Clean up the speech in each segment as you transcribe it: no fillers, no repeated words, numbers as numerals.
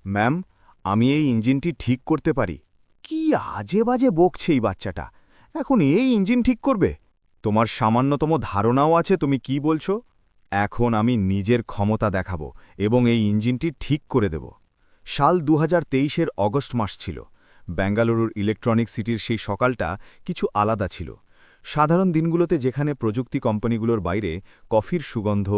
Ma'am, আমি এই ইঞ্জিনটি ঠিক করতে পারি। কি আজে বাজে বকছে এই বাচ্চাটা! এখন এই ইঞ্জিন ঠিক করবে? তোমার সামান্যতম ধারণাও আছে তুমি কি বলছো? এখন আমি নিজের ক্ষমতা দেখাবো এবং এই ইঞ্জিনটি ঠিক করে দেব। সাল ২০২৩-এর অগস্ট মাস ছিল। বেঙ্গালুরুর ইলেকট্রনিক সিটির সেই সকালটা কিছু আলাদা ছিল। সাধারণ দিনগুলোতে যেখানে প্রযুক্তি কোম্পানিগুলোর বাইরে কফির সুগন্ধ,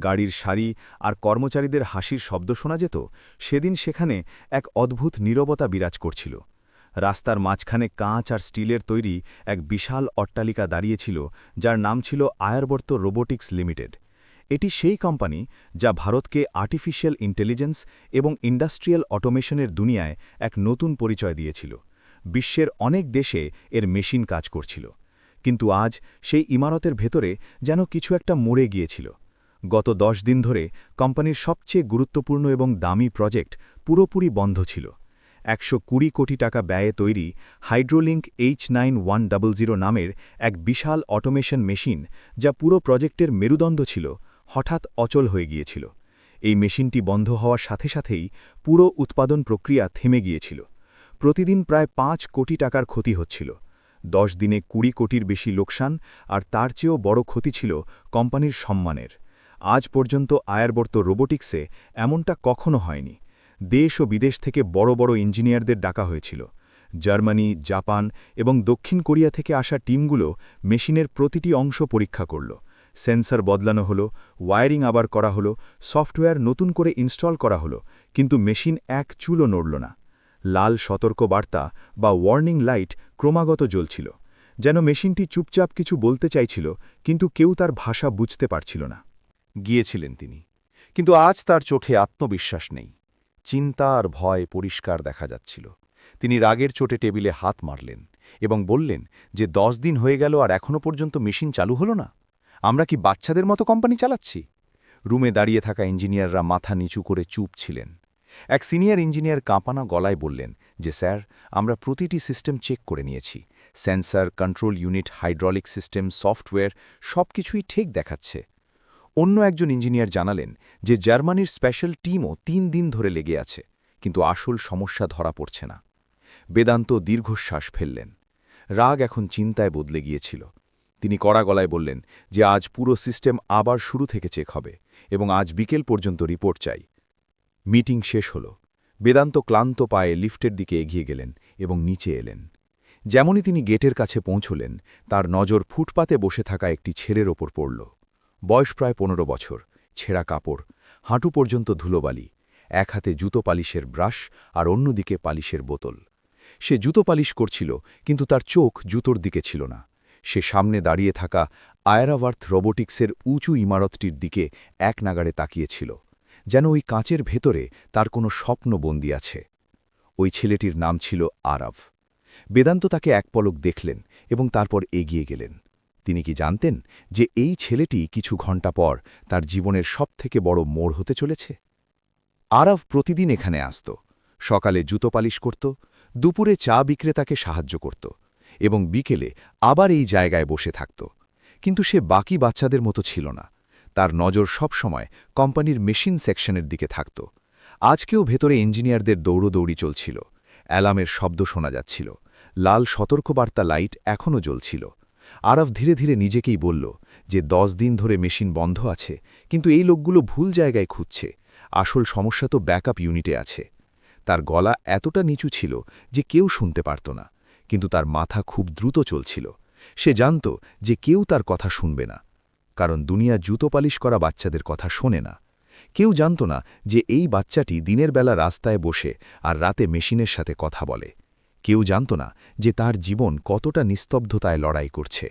গাড়ির সারি আর কর্মচারীদের হাসির শব্দ শোনা যেত, সেদিন সেখানে এক অদ্ভুত নীরবতা বিরাজ করছিল। রাস্তার মাঝখানে কাঁচ আর স্টিলের তৈরি এক বিশাল অট্টালিকা দাঁড়িয়েছিল, যার নাম ছিল আয়ারবর্ত রোবোটিক্স লিমিটেড। এটি সেই কোম্পানি যা ভারতকে আর্টিফিশিয়াল ইন্টেলিজেন্স এবং ইন্ডাস্ট্রিয়াল অটোমেশনের দুনিয়ায় এক নতুন পরিচয় দিয়েছিল। বিশ্বের অনেক দেশে এর মেশিন কাজ করছিল। কিন্তু আজ সেই ইমারতের ভেতরে যেন কিছু একটা মরে গিয়েছিল। গত ১০ দিন ধরে কোম্পানির সবচেয়ে গুরুত্বপূর্ণ এবং দামি প্রজেক্ট পুরোপুরি বন্ধ ছিল। ১২০ কোটি টাকা ব্যয়ে তৈরি হাইড্রোলিঙ্ক H9100 নামের এক বিশাল অটোমেশন মেশিন, যা পুরো প্রজেক্টের মেরুদণ্ড ছিল, হঠাৎ অচল হয়ে গিয়েছিল। এই মেশিনটি বন্ধ হওয়ার সাথে সাথেই পুরো উৎপাদন প্রক্রিয়া থেমে গিয়েছিল। প্রতিদিন প্রায় ৫ কোটি টাকার ক্ষতি হচ্ছিল। ১০ দিনে ২০ কোটির বেশি লোকসান, আর তার চেয়েও বড় ক্ষতি ছিল কোম্পানির সম্মানের। আজ পর্যন্ত আয়ারবর্ত রোবোটিক্সে এমনটা কখনো হয়নি। দেশ ও বিদেশ থেকে বড় বড় ইঞ্জিনিয়ারদের ডাকা হয়েছিল। জার্মানি, জাপান এবং দক্ষিণ কোরিয়া থেকে আসা টিমগুলো মেশিনের প্রতিটি অংশ পরীক্ষা করল। সেন্সর বদলানো হলো, ওয়্যারিং আবার করা হলো, সফটওয়্যার নতুন করে ইনস্টল করা হলো, কিন্তু মেশিন এক চুলও নড়ল না। লাল সতর্ক বার্তা বা ওয়ার্নিং লাইট ক্রমাগত জ্বলছিল, যেন মেশিনটি চুপচাপ কিছু বলতে চাইছিল, কিন্তু কেউ তার ভাষা বুঝতে পারছিল না। গিয়েছিলেন তিনি, কিন্তু আজ তার চোখে আত্মবিশ্বাস নেই। চিন্তা আর ভয় পরিষ্কার দেখা যাচ্ছিল। তিনি রাগের চোটে টেবিলে হাত মারলেন এবং বললেন যে ১০ দিন হয়ে গেল আর এখনও পর্যন্ত মেশিন চালু হলো না। আমরা কি বাচ্চাদের মতো কোম্পানি চালাচ্ছি? রুমে দাঁড়িয়ে থাকা ইঞ্জিনিয়াররা মাথা নিচু করে চুপ ছিলেন। এক সিনিয়র ইঞ্জিনিয়ার কাঁপানো গলায় বললেন যে স্যার, আমরা প্রতিটি সিস্টেম চেক করে নিয়েছি। Sensor, control unit, hydraulic system, software সবকিছুই ঠিক দেখাচ্ছে। অন্য একজন ইঞ্জিনিয়ার জানালেন যে জার্মানির স্পেশাল টিমও ৩ দিন ধরে লেগে আছে, কিন্তু আসল সমস্যা ধরা পড়ছে না। বেদান্ত দীর্ঘশ্বাস ফেললেন। রাগ এখন চিন্তায় বদলে গিয়েছিল। তিনি কড়া গলায় বললেন যে আজ পুরো সিস্টেম আবার শুরু থেকে চেক হবে এবং আজ বিকেল পর্যন্ত রিপোর্ট চাই। মিটিং শেষ হল। বেদান্ত ক্লান্ত পায়ে লিফটের দিকে এগিয়ে গেলেন এবং নিচে এলেন। যেমনই তিনি গেটের কাছে পৌঁছলেন, তার নজর ফুটপাতে বসে থাকা একটি ছেলের ওপর পড়ল। বয়স প্রায় ১৫ বছর, ছেঁড়া কাপড়, হাঁটু পর্যন্ত ধুলোবালি, এক হাতে জুতো পালিশের ব্রাশ আর অন্যদিকে পালিশের বোতল। সে জুতো পালিশ করছিল, কিন্তু তার চোখ জুতোর দিকে ছিল না। সে সামনে দাঁড়িয়ে থাকা আয়ারাভার্থ রোবোটিক্সের উঁচু ইমারতটির দিকে এক নাগাড়ে তাকিয়েছিল, যেন ওই কাঁচের ভেতরে তার কোনো স্বপ্ন বন্দী আছে। ওই ছেলেটির নাম ছিল আরাভ। বেদান্ত তাকে এক পলক দেখলেন এবং তারপর এগিয়ে গেলেন। তিনি কি জানতেন যে এই ছেলেটি কিছু ঘণ্টা পর তার জীবনের সবথেকে বড় মোড় হতে চলেছে? আরাভ প্রতিদিন এখানে আসত। সকালে জুতো পালিশ করত, দুপুরে চা বিক্রেতাকে সাহায্য করত এবং বিকেলে আবার এই জায়গায় বসে থাকত। কিন্তু সে বাকি বাচ্চাদের মতো ছিল না। তার নজর সবসময় কোম্পানির মেশিন সেকশনের দিকে থাকত। আজকেও ভেতরে ইঞ্জিনিয়ারদের দৌড়দৌড়ি চলছিল। অ্যালার্মের শব্দ শোনা যাচ্ছিল। লাল সতর্কবার্তা লাইট এখনও জ্বলছিল। আরাভ ধীরে ধীরে নিজেকেই বলল যে ১০ দিন ধরে মেশিন বন্ধ আছে, কিন্তু এই লোকগুলো ভুল জায়গায় খুঁজছে। আসল সমস্যা তো ব্যাকআপ ইউনিটে আছে। তার গলা এতটা নিচু ছিল যে কেউ শুনতে পারত না, কিন্তু তার মাথা খুব দ্রুত চলছিল। সে জানত যে কেউ তার কথা শুনবে না, কারণ দুনিয়া জুতো পালিশ করা বাচ্চাদের কথা শোনে না। কেউ জানত না যে এই বাচ্চাটি দিনের বেলা রাস্তায় বসে আর রাতে মেশিনের সাথে কথা বলে। কেউ জানত না যে তার জীবন কতটা নিস্তব্ধতায় লড়াই করছে।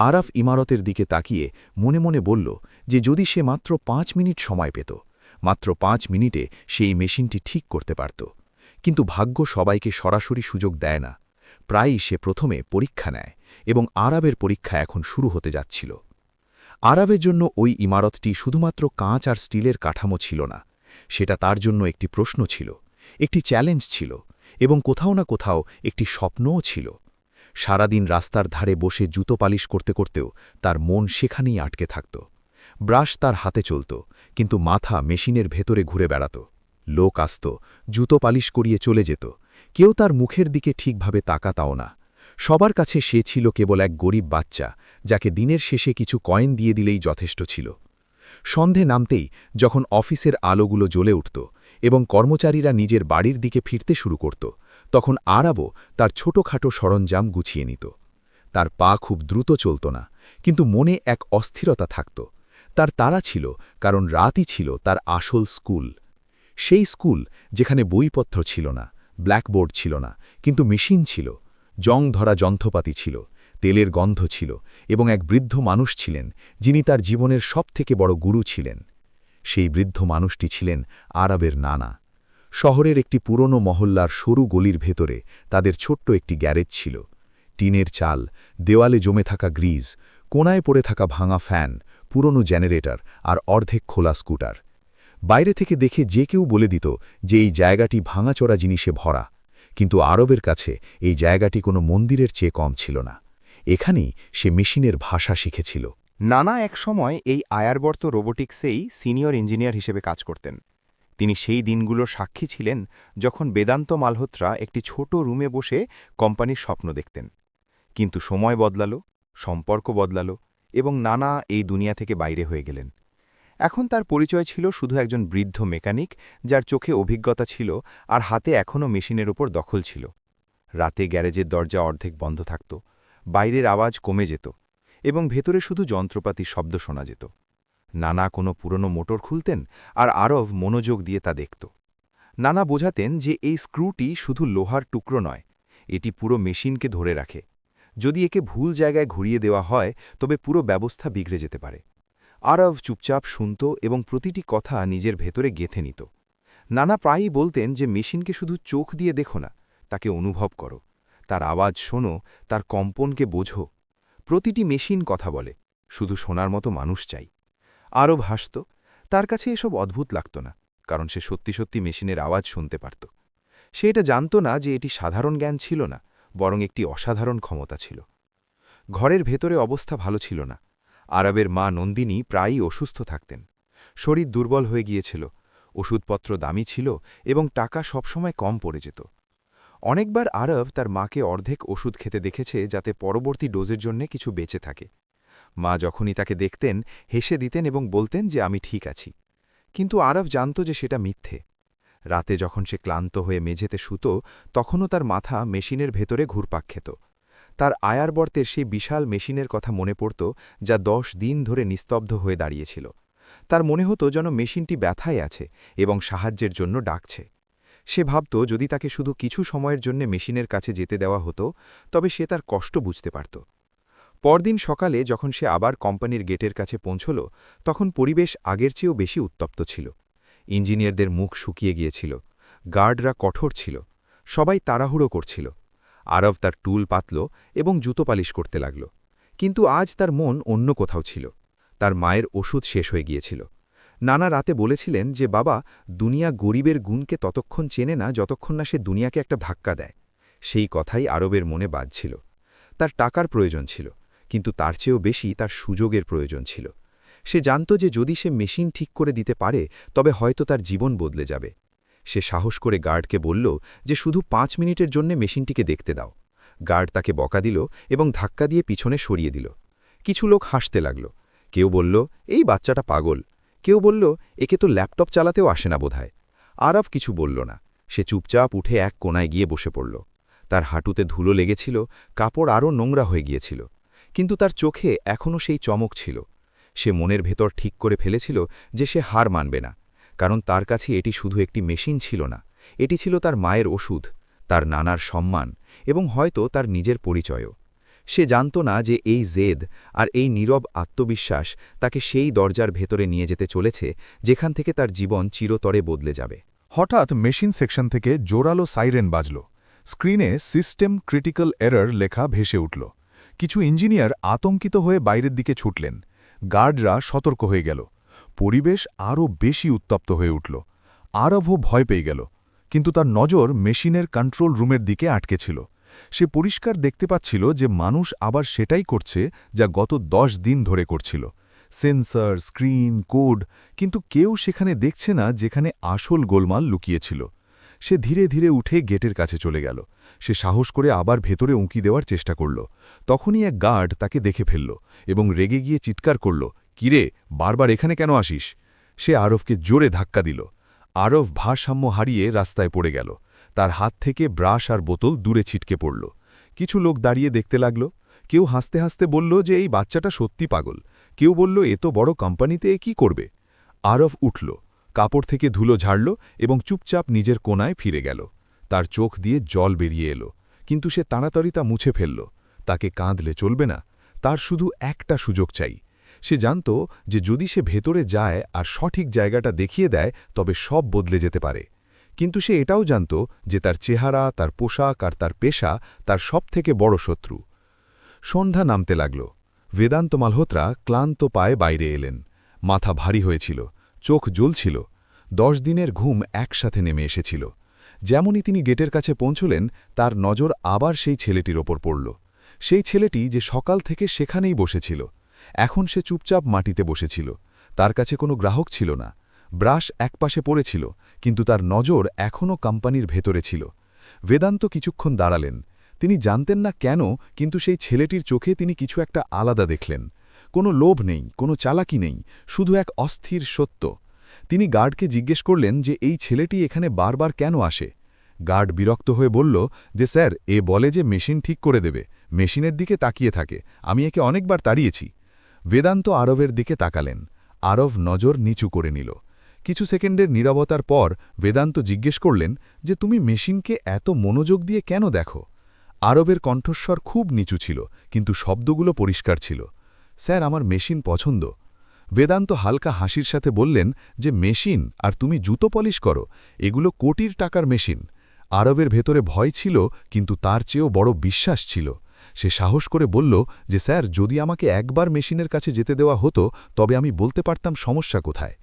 আরাফ ইমারতের দিকে তাকিয়ে মনে মনে বলল যে যদি সে মাত্র ৫ মিনিট সময় পেত, মাত্র ৫ মিনিটে সেই মেশিনটি ঠিক করতে পারত। কিন্তু ভাগ্য সবাইকে সরাসরি সুযোগ দেয় না। প্রায়ই সে প্রথমে পরীক্ষা নেয়, এবং আরাবের পরীক্ষা এখন শুরু হতে যাচ্ছিল। আরাবের জন্য ওই ইমারতটি শুধুমাত্র কাঁচ আর স্টিলের কাঠামো ছিল না, সেটা তার জন্য একটি প্রশ্ন ছিল, একটি চ্যালেঞ্জ ছিল, এবং কোথাও না কোথাও একটি স্বপ্নও ছিল। সারাদিন রাস্তার ধারে বসে জুতো পালিশ করতে করতেও তার মন সেখানেই আটকে থাকত। ব্রাশ তার হাতে চলত, কিন্তু মাথা মেশিনের ভেতরে ঘুরে বেড়াত। লোক আসত, জুতো পালিশ করিয়ে চলে যেত, কেউ তার মুখের দিকে ঠিকভাবে তাকাতাও না। সবার কাছে সে ছিল কেবল এক গরিব বাচ্চা, যাকে দিনের শেষে কিছু কয়েন দিয়ে দিলেই যথেষ্ট ছিল। সন্ধে নামতেই যখন অফিসের আলোগুলো জ্বলে উঠত এবং কর্মচারীরা নিজের বাড়ির দিকে ফিরতে শুরু করত, তখন আরাবও তার ছোটখাটো সরঞ্জাম গুছিয়ে নিত। তার পা খুব দ্রুত চলত না, কিন্তু মনে এক অস্থিরতা থাকত। তার তাড়া ছিল, কারণ রাতই ছিল তার আসল স্কুল। সেই স্কুল যেখানে বইপত্র ছিল না, ব্ল্যাকবোর্ড ছিল না, কিন্তু মেশিন ছিল, জং ধরা যন্ত্রপাতি ছিল, তেলের গন্ধ ছিল, এবং এক বৃদ্ধ মানুষ ছিলেন যিনি তার জীবনের সবথেকে বড় গুরু ছিলেন। সেই বৃদ্ধ মানুষটি ছিলেন আরবের নানা। শহরের একটি পুরনো মহল্লার সরু গলির ভেতরে তাদের ছোট্ট একটি গ্যারেজ ছিল। টিনের চাল, দেওয়ালে জমে থাকা গ্রিজ, কোনায় পড়ে থাকা ভাঙা ফ্যান, পুরনো জেনারেটর আর অর্ধেক খোলা স্কুটার। বাইরে থেকে দেখে যে কেউ বলে দিত যে এই জায়গাটি ভাঙাচোরা জিনিসে ভরা, কিন্তু আরবের কাছে এই জায়গাটি কোনো মন্দিরের চেয়ে কম ছিল না। এখানেই সে মেশিনের ভাষা শিখেছিল। নানা এক সময় এই আয়ারবর্ত রোবোটিক্সেই সিনিয়র ইঞ্জিনিয়ার হিসেবে কাজ করতেন। তিনি সেই দিনগুলোর সাক্ষী ছিলেন যখন বেদান্ত মালহোত্রা একটি ছোট রুমে বসে কোম্পানির স্বপ্ন দেখতেন। কিন্তু সময় বদলালো, সম্পর্ক বদলালো, এবং নানা এই দুনিয়া থেকে বাইরে হয়ে গেলেন। এখন তার পরিচয় ছিল শুধু একজন বৃদ্ধ মেকানিক, যার চোখে অভিজ্ঞতা ছিল আর হাতে এখনও মেশিনের ওপর দখল ছিল। রাতে গ্যারেজের দরজা অর্ধেক বন্ধ থাকত, বাইরের আওয়াজ কমে যেত, এবং ভেতরে শুধু যন্ত্রপাতির শব্দ শোনা যেত। নানা কোনো পুরনো মোটর খুলতেন, আর আরব মনোযোগ দিয়ে তা দেখত। নানা বোঝাতেন যে এই স্ক্রুটি শুধু লোহার টুকরো নয়, এটি পুরো মেশিনকে ধরে রাখে। যদি একে ভুল জায়গায় ঘুরিয়ে দেওয়া হয়, তবে পুরো ব্যবস্থা বিগড়ে যেতে পারে। আরব চুপচাপ শুনত এবং প্রতিটি কথা নিজের ভেতরে গেঁথে নিত। নানা প্রায়ই বলতেন যে মেশিনকে শুধু চোখ দিয়ে দেখো না, তাকে অনুভব করো, তার আওয়াজ শোনো, তার কম্পনকে বোঝো। প্রতিটি মেশিন কথা বলে, শুধু শোনার মতো মানুষ চাই। আরব হাসত, তার কাছে এসব অদ্ভুত লাগত না, কারণ সে সত্যি সত্যি মেশিনের আওয়াজ শুনতে পারত। সে এটা জানত না যে এটি সাধারণ জ্ঞান ছিল না, বরং একটি অসাধারণ ক্ষমতা ছিল। ঘরের ভেতরে অবস্থা ভালো ছিল না। আরবের মা নন্দিনী প্রায়ই অসুস্থ থাকতেন। শরীর দুর্বল হয়ে গিয়েছিল, ওষুধপত্র দামি ছিল, এবং টাকা সবসময় কম পড়ে যেত। অনেকবার আরব তার মাকে অর্ধেক ওষুধ খেতে দেখেছে, যাতে পরবর্তী ডোজের জন্য কিছু বেঁচে থাকে। মা যখনই তাকে দেখতেন, হেসে দিতেন এবং বলতেন যে আমি ঠিক আছি। কিন্তু আরব জানত যে সেটা মিথ্যে। রাতে যখন সে ক্লান্ত হয়ে মেঝেতে শুতো, তখনও তার মাথা মেশিনের ভেতরে ঘুরপাক খেত। তার আয়ারবর্তের সেই বিশাল মেশিনের কথা মনে পড়ত, যা 10 দিন ধরে নিস্তব্ধ হয়ে দাঁড়িয়েছিল। তার মনে হতো যেন মেশিনটি ব্যথায় আছে এবং সাহায্যের জন্য ডাকছে। সে ভাবত যদি তাকে শুধু কিছু সময়ের জন্য মেশিনের কাছে যেতে দেওয়া হতো, তবে সে তার কষ্ট বুঝতে পারত। পরদিন সকালে যখন সে আবার কোম্পানির গেটের কাছে পৌঁছল, তখন পরিবেশ আগের চেয়েও বেশি উত্তপ্ত ছিল। ইঞ্জিনিয়ারদের মুখ শুকিয়ে গিয়েছিল, গার্ডরা কঠোর ছিল, সবাই তাড়াহুড়ো করছিল। আরব তার টুল পাতল এবং জুতো পালিশ করতে লাগল। কিন্তু আজ তার মন অন্য কোথাও ছিল। তার মায়ের ওষুধ শেষ হয়ে গিয়েছিল। নানা রাতে বলেছিলেন যে বাবা, দুনিয়া গরিবের গুণকে ততক্ষণ চেনে না যতক্ষণ না সে দুনিয়াকে একটা ধাক্কা দেয়। সেই কথাই আরবের মনে বাজছিল। তার টাকার প্রয়োজন ছিল, কিন্তু তার চেয়েও বেশি তার সুযোগের প্রয়োজন ছিল। সে জানত যে যদি সে মেশিন ঠিক করে দিতে পারে, তবে হয়তো তার জীবন বদলে যাবে। সে সাহস করে গার্ডকে বলল যে শুধু 5 মিনিটের জন্য মেশিনটিকে দেখতে দাও। গার্ড তাকে বকা দিল এবং ধাক্কা দিয়ে পিছনে সরিয়ে দিল। কিছু লোক হাসতে লাগল। কেউ বলল, এই বাচ্চাটা পাগল। কেউ বলল, একে তো ল্যাপটপ চালাতেও আসে না বোধহয়। আরব কিছু বলল না। সে চুপচাপ উঠে এক কোনায় গিয়ে বসে পড়ল। তার হাঁটুতে ধুলো লেগেছিল, কাপড় আরও নোংরা হয়ে গিয়েছিল, কিন্তু তার চোখে এখনও সেই চমক ছিল। সে মনের ভেতর ঠিক করে ফেলেছিল যে সে হার মানবে না, কারণ তার কাছে এটি শুধু একটি মেশিন ছিল না, এটি ছিল তার মায়ের ওষুধ, তার নানার সম্মান, এবং হয়তো তার নিজের পরিচয়ও। সে জানত না যে এই জেদ আর এই নীরব আত্মবিশ্বাস তাকে সেই দরজার ভেতরে নিয়ে যেতে চলেছে যেখান থেকে তার জীবন চিরতরে বদলে যাবে। হঠাৎ মেশিন সেকশন থেকে জোরালো সাইরেন বাজল। স্ক্রিনে সিস্টেম ক্রিটিক্যাল এরর লেখা ভেসে উঠল। কিছু ইঞ্জিনিয়ার আতঙ্কিত হয়ে বাইরের দিকে ছুটলেন। গার্ডরা সতর্ক হয়ে গেল। পরিবেশ আরও বেশি উত্তপ্ত হয়ে উঠল। আরবও ভয় পেয়ে গেল, কিন্তু তার নজর মেশিনের কন্ট্রোল রুমের দিকে আটকে ছিল। সে পরিষ্কার দেখতে পাচ্ছিল যে মানুষ আবার সেটাই করছে যা গত 10 দিন ধরে করছিল। সেন্সর, স্ক্রিন, কোড, কিন্তু কেউ সেখানে দেখছে না যেখানে আসল গোলমাল লুকিয়েছিল। সে ধীরে ধীরে উঠে গেটের কাছে চলে গেল। সে সাহস করে আবার ভেতরে উঁকি দেওয়ার চেষ্টা করল। তখনই এক গার্ড তাকে দেখে ফেলল এবং রেগে গিয়ে চিৎকার করল, কিরে, বারবার এখানে কেন আসিস? সে আরবকে জোরে ধাক্কা দিল। আরব ভারসাম্য হারিয়ে রাস্তায় পড়ে গেল। তার হাত থেকে ব্রাশ আর বোতল দূরে ছিটকে পড়ল। কিছু লোক দাঁড়িয়ে দেখতে লাগল। কেউ হাসতে হাসতে বলল যে এই বাচ্চাটা সত্যি পাগল। কেউ বলল এত বড় কোম্পানিতে এ কী করবে। আরব উঠল, কাপড় থেকে ধুলো ঝাড়ল এবং চুপচাপ নিজের কোণায় ফিরে গেল। তার চোখ দিয়ে জল বেরিয়ে এলো, কিন্তু সে তাড়াতাড়ি তা মুছে ফেলল। তাকে কাঁদলে চলবে না, তার শুধু একটা সুযোগ চাই। সে জানত যে যদি সে ভেতরে যায় আর সঠিক জায়গাটা দেখিয়ে দেয় তবে সব বদলে যেতে পারে। কিন্তু সে এটাও জানত যে তার চেহারা, তার পোশাক আর তার পেশা তার সবথেকে বড় শত্রু। সন্ধ্যা নামতে লাগল। বেদান্ত মালহোত্রা ক্লান্ত পায়ে বাইরে এলেন। মাথা ভারী হয়েছিল, চোখ জ্বলছিল। 10 দিনের ঘুম একসাথে নেমে এসেছিল। যেমনই তিনি গেটের কাছে পৌঁছলেন, তার নজর আবার সেই ছেলেটির ওপর পড়ল। সেই ছেলেটি যে সকাল থেকে সেখানেই বসেছিল। এখন সে চুপচাপ মাটিতে বসেছিল। তার কাছে কোনো গ্রাহক ছিল না। ব্রাশ একপাশে পড়েছিল, কিন্তু তার নজর এখনও কোম্পানির ভেতরে ছিল। বেদান্ত কিছুক্ষণ দাঁড়ালেন। তিনি জানতেন না কেন, কিন্তু সেই ছেলেটির চোখে তিনি কিছু একটা আলাদা দেখলেন। কোনো লোভ নেই, কোনো চালাকি নেই, শুধু এক অস্থির সত্য। তিনি গার্ডকে জিজ্ঞেস করলেন যে এই ছেলেটি এখানে বারবার কেন আসে। গার্ড বিরক্ত হয়ে বলল যে স্যার, এ বলে যে মেশিন ঠিক করে দেবে, মেশিনের দিকে তাকিয়ে থাকে, আমি একে অনেকবার তাড়িয়েছি। বেদান্ত আরবের দিকে তাকালেন। আরব নজর নিচু করে নিল। কিছু সেকেন্ডের নীরবতার পর বেদান্ত জিজ্ঞেস করলেন যে তুমি মেশিনকে এত মনোযোগ দিয়ে কেন দেখো। আরবের কণ্ঠস্বর খুব নিচু ছিল, কিন্তু শব্দগুলো পরিষ্কার ছিল। স্যার, আমার মেশিন পছন্দ। বেদান্ত হালকা হাসির সাথে বললেন যে মেশিন আর তুমি জুতো পলিশ করো, এগুলো কোটির টাকার মেশিন। আরবের ভেতরে ভয় ছিল, কিন্তু তার চেয়েও বড় বিশ্বাস ছিল। সে সাহস করে বলল যে স্যার, যদি আমাকে একবার মেশিনের কাছে যেতে দেওয়া হতো তবে আমি বলতে পারতাম সমস্যা কোথায়।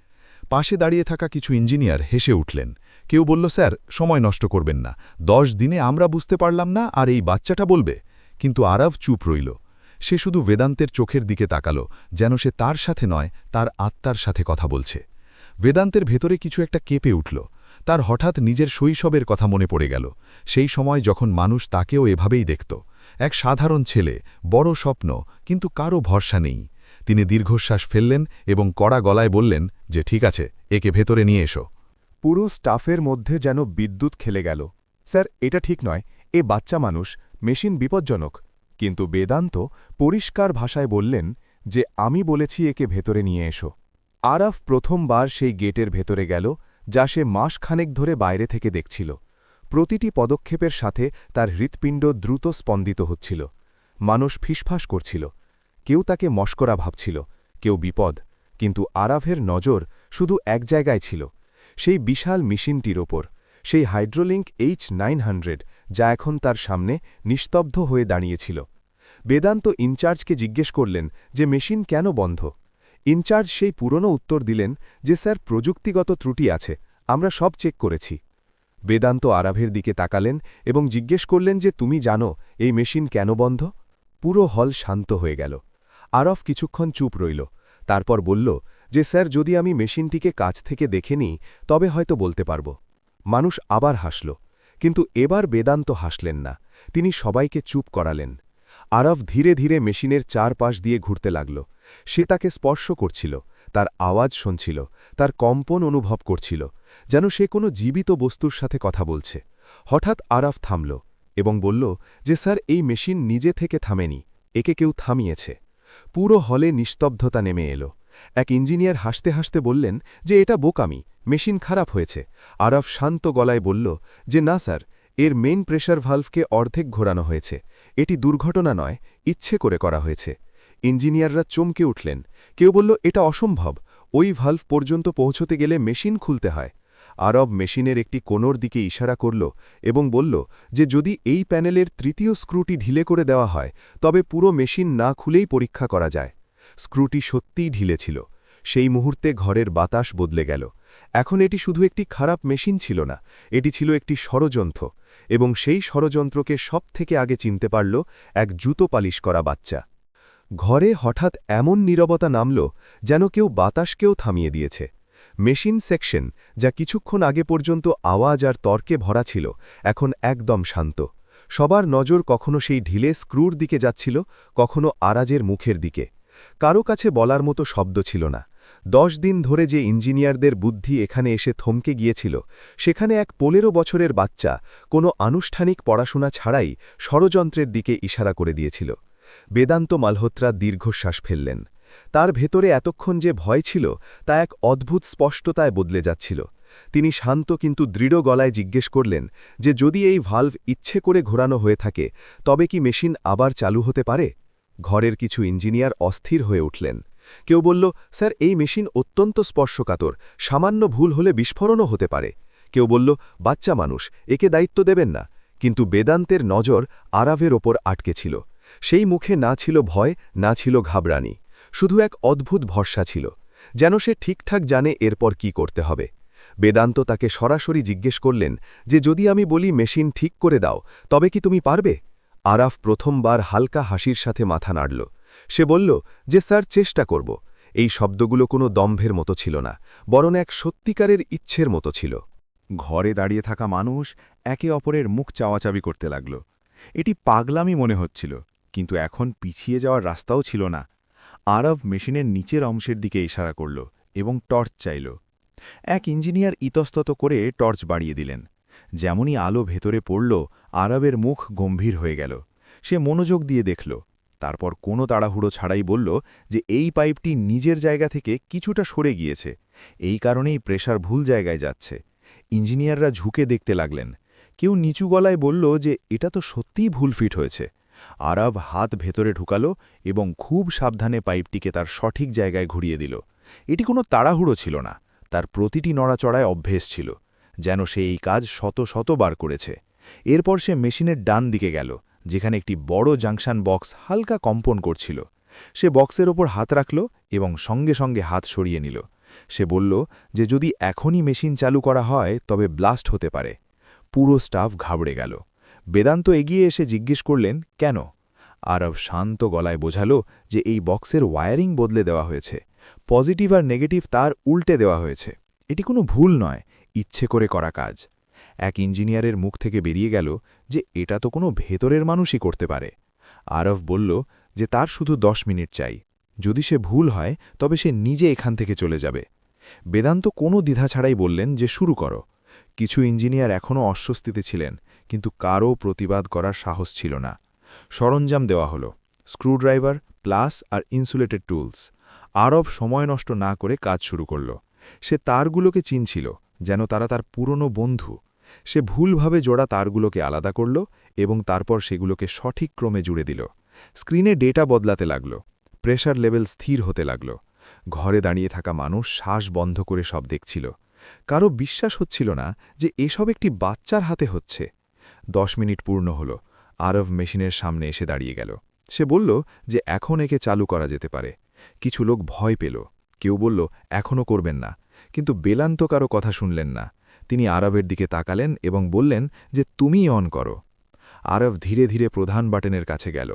পাশে দাঁড়িয়ে থাকা কিছু ইঞ্জিনিয়ার হেসে উঠলেন। কেউ বলল, স্যার, সময় নষ্ট করবেন না, 10 দিনে আমরা বুঝতে পারলাম না আর এই বাচ্চাটা বলবে। কিন্তু আরব চুপ রইল। সে শুধু বেদান্তের চোখের দিকে তাকাল, যেন সে তার সাথে নয়, তার আত্মার সাথে কথা বলছে। বেদান্তের ভেতরে কিছু একটা কেঁপে উঠল। তার হঠাৎ নিজের শৈশবের কথা মনে পড়ে গেল। সেই সময় যখন মানুষ তাকেও এভাবেই দেখত, এক সাধারণ ছেলে, বড় স্বপ্ন, কিন্তু কারও ভরসা নেই। তিনি দীর্ঘশ্বাস ফেললেন এবং কড়া গলায় বললেন যে ঠিক আছে, একে ভেতরে নিয়ে এসো। পুরো স্টাফের মধ্যে যেন বিদ্যুৎ খেলে গেল। স্যার, এটা ঠিক নয়, এ বাচ্চা মানুষ, মেশিন বিপজ্জনক। কিন্তু বেদান্ত পরিষ্কার ভাষায় বললেন যে আমি বলেছি একে ভেতরে নিয়ে এসো। আরাফ প্রথমবার সেই গেটের ভেতরে গেল, যা সে মাসখানেক ধরে বাইরে থেকে দেখছিল। প্রতিটি পদক্ষেপের সাথে তার হৃৎপিণ্ড দ্রুত স্পন্দিত হচ্ছিল। মানুষ ফিসফাস করছিল। কেউ তাকে মস্করা ভাবছিল, কেউ বিপদ। কিন্তু আরাফের নজর শুধু এক জায়গায় ছিল, সেই বিশাল মেশিনটির ওপর, সেই হাইড্রোলিঙ্ক H900, যা এখন তার সামনে নিস্তব্ধ হয়ে দাঁড়িয়েছিল। বেদান্ত ইনচার্জকে জিজ্ঞেস করলেন যে মেশিন কেন বন্ধ। ইনচার্জ সেই পুরনো উত্তর দিলেন যে স্যার, প্রযুক্তিগত ত্রুটি আছে, আমরা সব চেক করেছি। বেদান্ত আরাফের দিকে তাকালেন এবং জিজ্ঞেস করলেন যে তুমি জানো এই মেশিন কেন বন্ধ। পুরো হল শান্ত হয়ে গেল। আরফ কিছুক্ষণ চুপ রইল, তারপর বলল যে স্যার, যদি আমি মেশিনটিকে কাছ থেকে দেখে নিই তবে হয়তো বলতে পারব। মানুষ আবার হাসল, কিন্তু এবার বেদান্ত হাসলেন না। তিনি সবাইকে চুপ করালেন। আরফ ধীরে ধীরে মেশিনের চারপাশ দিয়ে ঘুরতে লাগল। সে তাকে স্পর্শ করছিল, তার আওয়াজ শুনছিল, তার কম্পন অনুভব করছিল, যেন সে কোনো জীবিত বস্তুর সাথে কথা বলছে। হঠাৎ আরফ থামল এবং বলল যে স্যার, এই মেশিন নিজে থেকে থামেনি, একে কেউ থামিয়েছে। পুরো হলে নিস্তব্ধতা নেমে এলো। এক ইঞ্জিনিয়ার হাসতে হাসতে বললেন যে এটা বোকামি, মেশিন খারাপ হয়েছে। আরফ শান্ত গলায় বলল যে না স্যার, এর মেইন প্রেশার ভালভকে অর্ধেক ঘোরানো হয়েছে, এটি দুর্ঘটনা নয়, ইচ্ছে করে করা হয়েছে। ইঞ্জিনিয়াররা চমকে উঠলেন। কেউ বলল এটা অসম্ভব, ওই ভালভ পর্যন্ত পৌঁছতে গেলে মেশিন খুলতে হয়। আরব মেশিনের একটি কোণর দিকে ইশারা করল এবং বলল যে যদি এই প্যানেলের তৃতীয় স্ক্রুটি ঢিলে করে দেওয়া হয় তবে পুরো মেশিন না খুলেই পরীক্ষা করা যায়। স্ক্রুটি সত্যিই ঢিলে ছিল। সেই মুহূর্তে ঘরের বাতাস বদলে গেল। এখন এটি শুধু একটি খারাপ মেশিন ছিল না, এটি ছিল একটি ষড়যন্ত্র, এবং সেই ষড়যন্ত্রকে সবথেকে আগে চিনতে পারল এক জুতো পালিশ করা বাচ্চা। ঘরে হঠাৎ এমন নীরবতা নামল যেন কেউ বাতাসকেও থামিয়ে দিয়েছে। মেশিন সেকশন, যা কিছুক্ষণ আগে পর্যন্ত আওয়াজ আর তর্কে ভরা ছিল, এখন একদম শান্ত। সবার নজর কখনো সেই ঢিলে স্ক্রুর দিকে যাচ্ছিল, কখনো আরাজের মুখের দিকে। কারো কাছে বলার মতো শব্দ ছিল না। 10 দিন ধরে যে ইঞ্জিনিয়ারদের বুদ্ধি এখানে এসে থমকে গিয়েছিল, সেখানে এক 15 বছরের বাচ্চা কোনো আনুষ্ঠানিক পড়াশোনা ছাড়াই ষড়যন্ত্রের দিকে ইশারা করে দিয়েছিল। বেদান্ত মালহোত্রা দীর্ঘশ্বাস ফেললেন। তার ভেতরে এতক্ষণ যে ভয় ছিল তা এক অদ্ভুত স্পষ্টতায় বদলে যাচ্ছিল। তিনি শান্ত কিন্তু দৃঢ় গলায় জিজ্ঞেস করলেন যে যদি এই ভালভ ইচ্ছে করে ঘোরানো হয়ে থাকে তবে কি মেশিন আবার চালু হতে পারে। ঘরের কিছু ইঞ্জিনিয়ার অস্থির হয়ে উঠলেন। কেউ বলল, স্যার, এই মেশিন অত্যন্ত স্পর্শকাতর, সামান্য ভুল হলে বিস্ফোরণও হতে পারে। কেউ বলল, বাচ্চা মানুষ, একে দায়িত্ব দেবেন না। কিন্তু বেদান্তের নজর আরাভের ওপর আটকে ছিল। সেই মুখে না ছিল ভয়, না ছিল ঘাবড়ানি, শুধু এক অদ্ভুত ভরসা ছিল, যেন সে ঠিকঠাক জানে এরপর কি করতে হবে। বেদান্ত তাকে সরাসরি জিজ্ঞেস করলেন যে যদি আমি বলি মেশিন ঠিক করে দাও তবে কি তুমি পারবে। আরাফ প্রথমবার হালকা হাসির সাথে মাথা নাড়ল। সে বলল যে স্যার, চেষ্টা করব। এই শব্দগুলো কোনো দম্ভের মতো ছিল না, বরং এক সত্যিকারের ইচ্ছের মতো ছিল। ঘরে দাঁড়িয়ে থাকা মানুষ একে অপরের মুখ চাওয়াচাবি করতে লাগল। এটি পাগলামি মনে হচ্ছিল, কিন্তু এখন পিছিয়ে যাওয়ার রাস্তাও ছিল না। আরব মেশিনের নিচের অংশের দিকে ইশারা করল এবং টর্চ চাইল। এক ইঞ্জিনিয়ার ইতস্তত করে টর্চ বাড়িয়ে দিলেন। যেমনই আলো ভেতরে পড়ল, আরবের মুখ গম্ভীর হয়ে গেল। সে মনোযোগ দিয়ে দেখল, তারপর কোনো তাড়াহুড়ো ছাড়াই বলল যে এই পাইপটি নিজের জায়গা থেকে কিছুটা সরে গিয়েছে, এই কারণেই প্রেসার ভুল জায়গায় যাচ্ছে। ইঞ্জিনিয়াররা ঝুঁকে দেখতে লাগলেন। কেউ নিচু গলায় বলল যে এটা তো সত্যিই ভুল ফিট হয়েছে। আরব হাত ভেতরে ঢুকালো এবং খুব সাবধানে পাইপটিকে তার সঠিক জায়গায় ঘুরিয়ে দিল। এটি কোনো তাড়াহুড়ো ছিল না, তার প্রতিটি নড়াচড়ায় অভ্যেস ছিল, যেন সে এই কাজ শত শতবার করেছে। এরপর সে মেশিনের ডান দিকে গেল, যেখানে একটি বড় জাংশন বক্স হালকা কম্পন করছিল। সে বক্সের ওপর হাত রাখল এবং সঙ্গে সঙ্গে হাত সরিয়ে নিল। সে বলল যে যদি এখনই মেশিন চালু করা হয় তবে ব্লাস্ট হতে পারে। পুরো স্টাফ ঘাবড়ে গেল। বেদান্ত এগিয়ে এসে জিজ্ঞেস করলেন, কেন? আরব শান্ত গলায় বোঝালো যে এই বক্সের ওয়্যারিং বদলে দেওয়া হয়েছে, পজিটিভ আর নেগেটিভ তার উল্টে দেওয়া হয়েছে। এটি কোনো ভুল নয়, ইচ্ছে করে করা কাজ। এক ইঞ্জিনিয়ারের মুখ থেকে বেরিয়ে গেল যে এটা তো কোনো ভেতরের মানুষই করতে পারে। আরব বলল যে তার শুধু 10 মিনিট চাই, যদি সে ভুল হয় তবে সে নিজে এখান থেকে চলে যাবে। বেদান্ত কোনো দ্বিধা ছাড়াই বললেন যে শুরু করো। কিছু ইঞ্জিনিয়ার এখনও অস্বস্তিতে ছিলেন, কিন্তু কারও প্রতিবাদ করার সাহস ছিল না। সরঞ্জাম দেওয়া হলো, স্ক্রুড্রাইভার, প্লাস আর ইনসুলেটেড টুলস। আরব সময় নষ্ট না করে কাজ শুরু করল। সে তারগুলোকে চিনছিল যেন তারা তার পুরনো বন্ধু। সে ভুলভাবে জোড়া তারগুলোকে আলাদা করল এবং তারপর সেগুলোকে সঠিক ক্রমে জুড়ে দিল। স্ক্রিনে ডেটা বদলাতে লাগল, প্রেশার লেভেল স্থির হতে লাগল। ঘরে দাঁড়িয়ে থাকা মানুষ শ্বাস বন্ধ করে সব দেখছিল। কারো বিশ্বাস হচ্ছিল না যে এসব একটি বাচ্চার হাতে হচ্ছে। 10 মিনিট পূর্ণ হল। আরব মেশিনের সামনে এসে দাঁড়িয়ে গেল। সে বলল যে এখন একে চালু করা যেতে পারে। কিছু লোক ভয় পেল, কেউ বলল এখনও করবেন না, কিন্তু বেদান্ত কারো কথা শুনলেন না। তিনি আরবের দিকে তাকালেন এবং বললেন যে তুমিই অন করো। আরব ধীরে ধীরে প্রধান বাটনের কাছে গেল।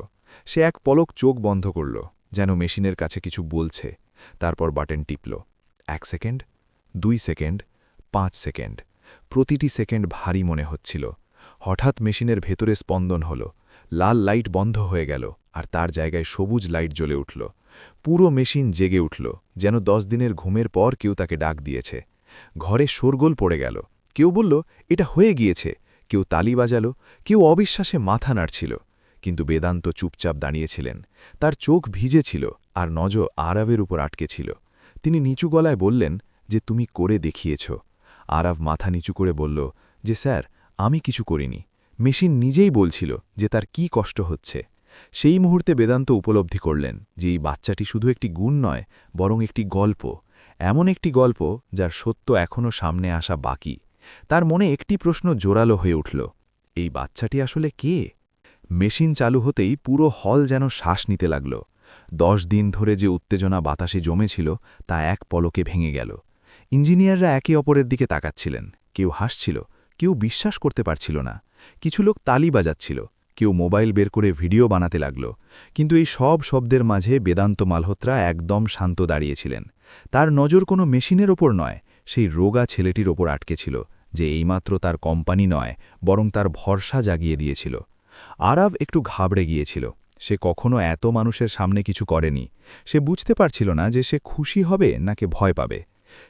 সে এক পলক চোখ বন্ধ করল, যেন মেশিনের কাছে কিছু বলছে। তারপর বাটন টিপল। 1 second, 2 second, 5 second. প্রতিটি সেকেন্ড ভারী মনে হচ্ছিল। হঠাৎ মেশিনের ভেতরে স্পন্দন হল, লাল লাইট বন্ধ হয়ে গেল আর তার জায়গায় সবুজ লাইট জ্বলে উঠল। পুরো মেশিন জেগে উঠল, যেন 10 দিনের ঘুমের পর কেউ তাকে ডাক দিয়েছে। ঘরে শোরগোল পড়ে গেল। কেউ বলল এটা হয়ে গিয়েছে, কেউ তালি বাজালো, কেউ অবিশ্বাসে মাথা নাড়ছিল। কিন্তু বেদান্ত চুপচাপ দাঁড়িয়েছিলেন। তার চোখ ভিজে ছিল আর নজর আরবের উপর আটকে ছিল। তিনি নিচু গলায় বললেন যে তুমি করে দেখিয়েছ। আরব মাথা নিচু করে বলল যে স্যার, আমি কিছু করিনি, মেশিন নিজেই বলছিল যে তার কি কষ্ট হচ্ছে। সেই মুহূর্তে বেদান্ত উপলব্ধি করলেন যে এই বাচ্চাটি শুধু একটি গুণ নয়, বরং একটি গল্প, এমন একটি গল্প যার সত্য এখনও সামনে আসা বাকি। তার মনে একটি প্রশ্ন জোরালো হয়ে উঠল, এই বাচ্চাটি আসলে কে? মেশিন চালু হতেই পুরো হল যেন শ্বাস নিতে লাগল। 10 দিন ধরে যে উত্তেজনা বাতাসে জমেছিল তা এক পলকে ভেঙে গেল। ইঞ্জিনিয়াররা একে অপরের দিকে তাকাচ্ছিলেন, কেউ হাসছিল, কেউ বিশ্বাস করতে পারছিল না। কিছু লোক তালি বাজাচ্ছিল, কেউ মোবাইল বের করে ভিডিও বানাতে লাগল। কিন্তু এই সব শব্দের মাঝে বেদান্ত মালহোত্রা একদম শান্ত দাঁড়িয়েছিলেন। তার নজর কোনো মেশিনের ওপর নয়, সেই রোগা ছেলেটির ওপর আটকে ছিল, যে এইমাত্র তার কোম্পানি নয় বরং তার ভরসা জাগিয়ে দিয়েছিল। আরাভ একটু ঘাবড়ে গিয়েছিল। সে কখনো এত মানুষের সামনে কিছু করেনি। সে বুঝতে পারছিল না যে সে খুশি হবে নাকি ভয় পাবে।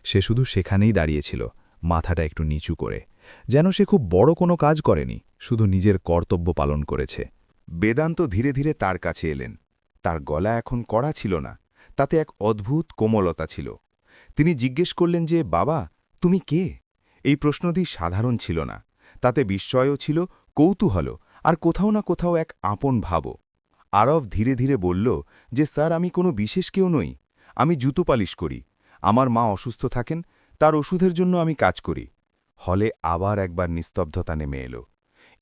সে শুধু সেখানেই দাঁড়িয়েছিল, মাথাটা একটু নিচু করে, যেন সে খুব বড় কোনো কাজ করেনি, শুধু নিজের কর্তব্য পালন করেছে। বেদান্ত ধীরে ধীরে তার কাছে এলেন। তার গলা এখন কড়া ছিল না, তাতে এক অদ্ভুত কোমলতা ছিল। তিনি জিজ্ঞেস করলেন যে, বাবা, তুমি কে? এই প্রশ্নটি সাধারণ ছিল না, তাতে বিস্ময়ও ছিল, কৌতূহল আর কোথাও না কোথাও এক আপন ভাবও। আরব ধীরে ধীরে বলল যে, স্যার, আমি কোনো বিশেষ কেউ নই। আমি জুতো পালিশ করি। আমার মা অসুস্থ থাকেন, তার ওষুধের জন্য আমি কাজ করি। হলে আবার একবার নিস্তব্ধতা নেমে এলো।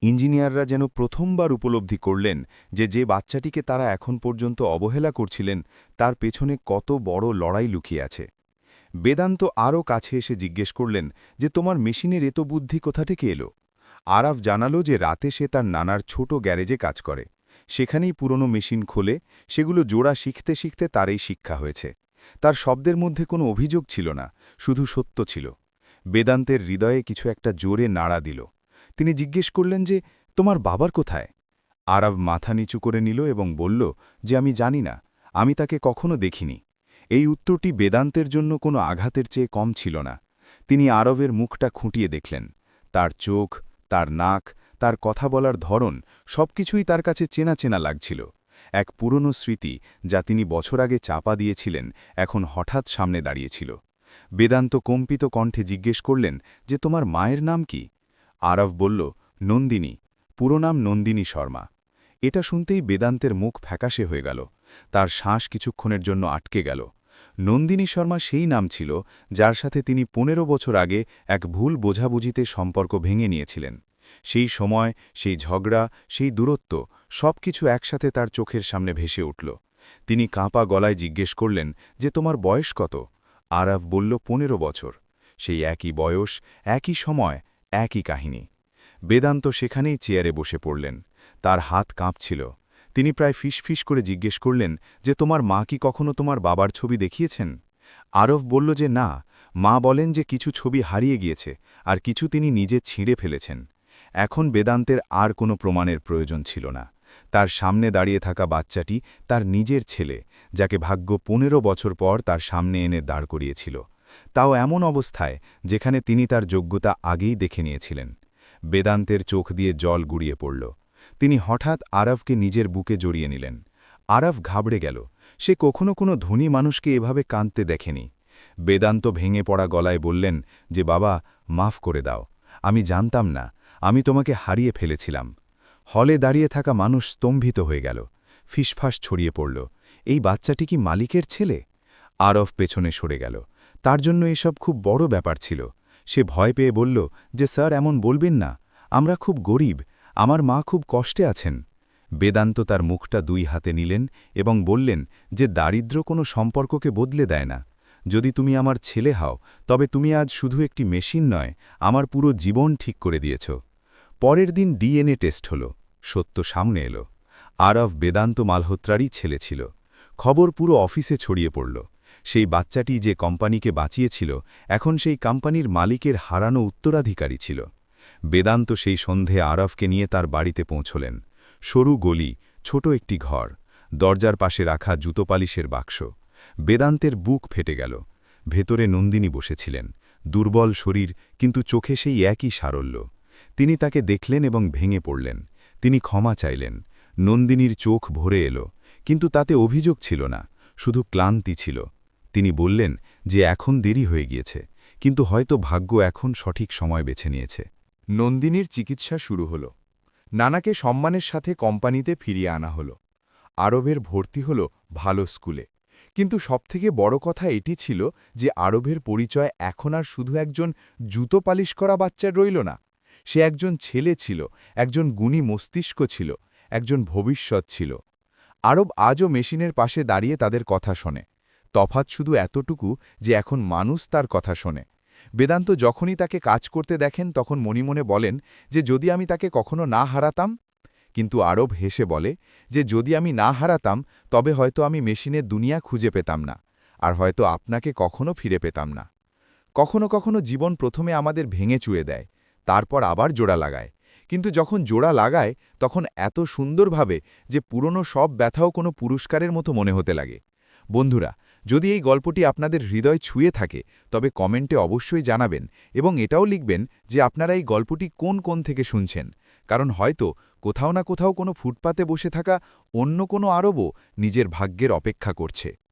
ইঞ্জিনিয়াররা যেন প্রথমবার উপলব্ধি করলেন যে বাচ্চাটিকে তারা এখন পর্যন্ত অবহেলা করছিলেন, তার পেছনে কত বড় লড়াই লুকিয়ে আছে। বেদান্ত আরও কাছে এসে জিজ্ঞেস করলেন যে, তোমার মেশিনের এত বুদ্ধি কোথা থেকে এলো? আরাফ জানালো যে রাতে সে তার নানার ছোট গ্যারেজে কাজ করে। সেখানেই পুরনো মেশিন খোলে, সেগুলো জোড়া শিখতে শিখতে তার এই শিক্ষা হয়েছে। তার শব্দের মধ্যে কোনো অভিযোগ ছিল না, শুধু সত্য ছিল। বেদান্তের হৃদয়ে কিছু একটা জোরে নাড়া দিল। তিনি জিজ্ঞেস করলেন যে, তোমার বাবার কোথায়? আরাব মাথা নিচু করে নিল এবং বলল যে, আমি জানি না, আমি তাকে কখনো দেখিনি। এই উত্তরটি বেদান্তের জন্য কোনো আঘাতের চেয়ে কম ছিল না। তিনি আরবের মুখটা খুঁটিয়ে দেখলেন। তার চোখ, তার নাক, তার কথা বলার ধরন, সবকিছুই তার কাছে চেনা চেনা লাগছিল। এক পুরনো স্মৃতি যা তিনি বছর আগে চাপা দিয়েছিলেন, এখন হঠাৎ সামনে দাঁড়িয়েছিল। বেদান্ত কম্পিত কণ্ঠে জিজ্ঞেস করলেন যে, তোমার মায়ের নাম কি? আরব বলল, নন্দিনী, পুরো নাম নন্দিনী শর্মা। এটা শুনতেই বেদান্তের মুখ ফ্যাকাশে হয়ে গেল। তার শ্বাস কিছুক্ষণের জন্য আটকে গেল। নন্দিনী শর্মা সেই নাম ছিল যার সাথে তিনি ১৫ বছর আগে এক ভুল বোঝাবুঝিতে সম্পর্ক ভেঙে নিয়েছিলেন। সেই সময়, সেই ঝগড়া, সেই দূরত্ব, সবকিছু একসাথে তার চোখের সামনে ভেসে উঠল। তিনি কাঁপা গলায় জিজ্ঞেস করলেন যে, তোমার বয়স কত? আরাফ বলল, ১৫ বছর। সেই একই বয়স, একই সময়, একই কাহিনী। বেদান্ত সেখানেই চেয়ারে বসে পড়লেন। তার হাত কাঁপছিল। তিনি প্রায় ফিসফিস করে জিজ্ঞেস করলেন যে, তোমার মা কি কখনো তোমার বাবার ছবি দেখিয়েছেন? আরফ বলল যে না, মা বলেন যে কিছু ছবি হারিয়ে গিয়েছে আর কিছু তিনি নিজে ছিঁড়ে ফেলেছেন। এখন বেদান্তের আর কোনো প্রমাণের প্রয়োজন ছিল না। তার সামনে দাঁড়িয়ে থাকা বাচ্চাটি তার নিজের ছেলে, যাকে ভাগ্য ১৫ বছর পর তার সামনে এনে দাঁড় করিয়েছিল, তাও এমন অবস্থায় যেখানে তিনি তার যোগ্যতা আগেই দেখে নিয়েছিলেন। বেদান্তের চোখ দিয়ে জল গুড়িয়ে পড়ল। তিনি হঠাৎ আরবকে নিজের বুকে জড়িয়ে নিলেন। আরব ঘাবড়ে গেল। সে কখনো কোনো ধনী মানুষকে এভাবে কাঁদতে দেখেনি। বেদান্ত ভেঙে পড়া গলায় বললেন যে, বাবা, মাফ করে দাও, আমি জানতাম না, আমি তোমাকে হারিয়ে ফেলেছিলাম। হলে দাঁড়িয়ে থাকা মানুষ স্তম্ভিত হয়ে গেল। ফিসফাস ছড়িয়ে পড়ল, এই বাচ্চাটি কি মালিকের ছেলে? আরব পেছনে সরে গেল। তার জন্য এসব খুব বড় ব্যাপার ছিল। সে ভয় পেয়ে বলল যে, স্যার, এমন বলবেন না, আমরা খুব গরিব, আমার মা খুব কষ্টে আছেন। বেদান্ত তার মুখটা ২ হাতে নিলেন এবং বললেন যে, দারিদ্র্য কোনো সম্পর্ককে বদলে দেয় না। যদি তুমি আমার ছেলে হও, তবে তুমি আজ শুধু একটি মেশিন নয়, আমার পুরো জীবন ঠিক করে দিয়েছ। পরের দিন ডিএনএ টেস্ট হল। সত্য সামনে এলো। আরব বেদান্ত মালহোত্রারই ছেলে ছিল। খবর পুরো অফিসে ছড়িয়ে পড়ল। সেই বাচ্চাটি যে কোম্পানিকে বাঁচিয়েছিল, এখন সেই কোম্পানির মালিকের হারানো উত্তরাধিকারী ছিল। বেদান্ত সেই সন্ধে আরবকে নিয়ে তার বাড়িতে পৌঁছলেন। সরু গলি, ছোট একটি ঘর, দরজার পাশে রাখা জুতো পালিশের বাক্স। বেদান্তের বুক ফেটে গেল। ভেতরে নন্দিনী বসেছিলেন, দুর্বল শরীর, কিন্তু চোখে সেই একই সারল্য। তিনি তাকে দেখলেন এবং ভেঙে পড়লেন। তিনি ক্ষমা চাইলেন। নন্দিনীর চোখ ভরে এলো, কিন্তু তাতে অভিযোগ ছিল না, শুধু ক্লান্তি ছিল। তিনি বললেন যে এখন দেরি হয়ে গিয়েছে, কিন্তু হয়তো ভাগ্য এখন সঠিক সময় বেছে নিয়েছে। নন্দিনীর চিকিৎসা শুরু হল। নানাকে সম্মানের সাথে কোম্পানিতে ফিরিয়ে আনা হল। আরবের ভর্তি হল ভালো স্কুলে। কিন্তু সবথেকে বড় কথা এটি ছিল যে আরবের পরিচয় এখন আর শুধু একজন জুতো পালিশ করা বাচ্চার রইল না। সে একজন ছেলে ছিল, একজন গুণী মস্তিষ্ক ছিল, একজন ভবিষ্যৎ ছিল। আরব আজও মেশিনের পাশে দাঁড়িয়ে তাদের কথা শোনে। তফাৎ শুধু এতটুকু যে এখন মানুষ তার কথা শোনে। বেদান্ত যখনই তাকে কাজ করতে দেখেন তখন মনে মনে বলেন যে যদি আমি তাকে কখনো না হারাতাম। কিন্তু আরব হেসে বলে যে যদি আমি না হারাতাম তবে হয়তো আমি মেশিনের দুনিয়া খুঁজে পেতাম না, আর হয়তো আপনাকে কখনো ফিরে পেতাম না। কখনো কখনো জীবন প্রথমে আমাদের ভেঙে চুয়ে দেয়, তারপর আবার জোড়া লাগায়, কিন্তু যখন জোড়া লাগায় তখন এত সুন্দরভাবে যে পুরনো সব ব্যথাও কোনো পুরস্কারের মতো মনে হতে লাগে। বন্ধুরা, যদি এই গল্পটি আপনাদের হৃদয় ছুঁয়ে থাকে তবে কমেন্টে অবশ্যই জানাবেন এবং এটাও লিখবেন যে আপনারা এই গল্পটি কোন কোণ থেকে শুনছেন, কারণ হয়তো কোথাও না কোথাও কোনো ফুটপাতে বসে থাকা অন্য কোনো আরবও নিজের ভাগ্যের অপেক্ষা করছে।